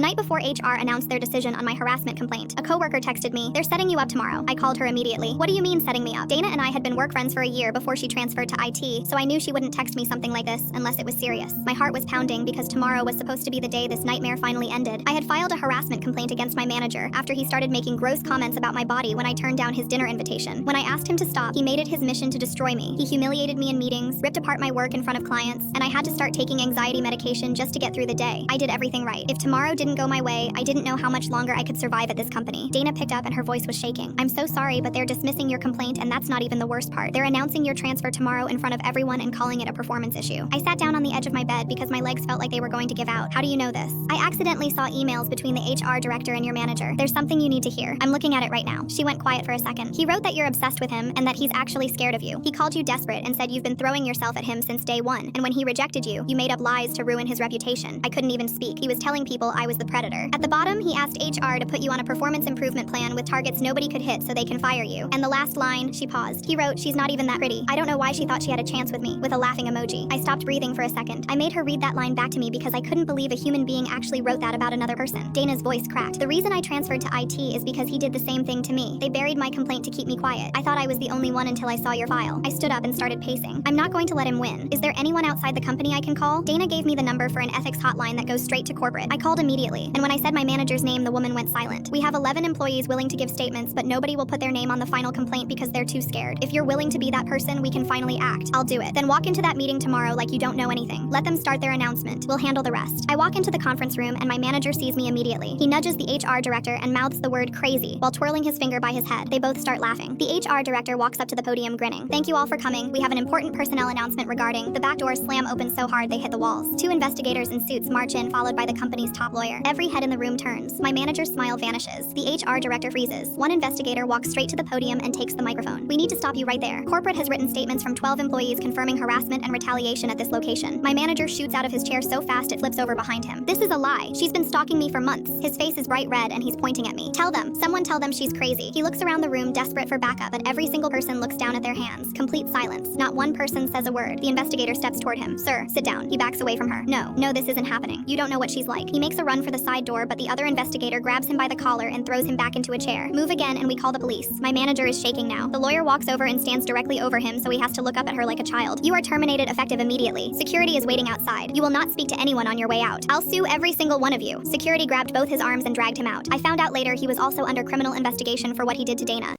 The night before HR announced their decision on my harassment complaint, a coworker texted me, "They're setting you up tomorrow." I called her immediately. "What do you mean setting me up?" Dana and I had been work friends for a year before she transferred to IT, so I knew she wouldn't text me something like this unless it was serious. My heart was pounding because tomorrow was supposed to be the day this nightmare finally ended. I had filed a harassment complaint against my manager after he started making gross comments about my body when I turned down his dinner invitation. When I asked him to stop, he made it his mission to destroy me. He humiliated me in meetings, ripped apart my work in front of clients, and I had to start taking anxiety medication just to get through the day. I did everything right. If tomorrow didn't go my way, I didn't know how much longer I could survive at this company. Dana picked up and her voice was shaking. "I'm so sorry, but they're dismissing your complaint, and that's not even the worst part. They're announcing your transfer tomorrow in front of everyone and calling it a performance issue." I sat down on the edge of my bed because my legs felt like they were going to give out. "How do you know this?" "I accidentally saw emails between the HR director and your manager. There's something you need to hear. I'm looking at it right now." She went quiet for a second. "He wrote that you're obsessed with him and that he's actually scared of you. He called you desperate and said you've been throwing yourself at him since day one, and when he rejected you, you made up lies to ruin his reputation." I couldn't even speak. He was telling people I was the predator. At the bottom, he asked HR to put you on a performance improvement plan with targets nobody could hit so they can fire you. And the last line, she paused. He wrote, "She's not even that pretty." I don't know why she thought she had a chance with me, with a laughing emoji. I stopped breathing for a second. I made her read that line back to me because I couldn't believe a human being actually wrote that about another person. Dana's voice cracked. "The reason I transferred to IT is because he did the same thing to me. They buried my complaint to keep me quiet. I thought I was the only one until I saw your file." I stood up and started pacing. "I'm not going to let him win. Is there anyone outside the company I can call?" Dana gave me the number for an ethics hotline that goes straight to corporate. I called immediately, and when I said my manager's name, the woman went silent. "We have 11 employees willing to give statements, but nobody will put their name on the final complaint because they're too scared. If you're willing to be that person, we can finally act. I'll do it. Then walk into that meeting tomorrow like you don't know anything. Let them start their announcement. We'll handle the rest." I walk into the conference room, and my manager sees me immediately. He nudges the HR director and mouths the word crazy while twirling his finger by his head. They both start laughing. The HR director walks up to the podium grinning. "Thank you all for coming. We have an important personnel announcement regarding..." The back doors slam open so hard they hit the walls. Two investigators in suits march in, followed by the company's top lawyer. Every head in the room turns. My manager's smile vanishes. The HR director freezes. One investigator walks straight to the podium and takes the microphone. "We need to stop you right there. Corporate has written statements from 12 employees confirming harassment and retaliation at this location." My manager shoots out of his chair so fast it flips over behind him. "This is a lie. She's been stalking me for months." His face is bright red and he's pointing at me. Someone tell them she's crazy." He looks around the room desperate for backup, but every single person looks down at their hands. Complete silence. Not one person says a word. The investigator steps toward him. "Sir, sit down." He backs away from her. No, this isn't happening. You don't know what she's like." He makes a run for the side door, but the other investigator grabs him by the collar and throws him back into a chair. "Move again and we call the police." My manager is shaking now. The lawyer walks over and stands directly over him, so he has to look up at her like a child. "You are terminated effective immediately. Security is waiting outside. You will not speak to anyone on your way out. I'll sue every single one of you." Security grabbed both his arms and dragged him out. I found out later he was also under criminal investigation for what he did to Dana.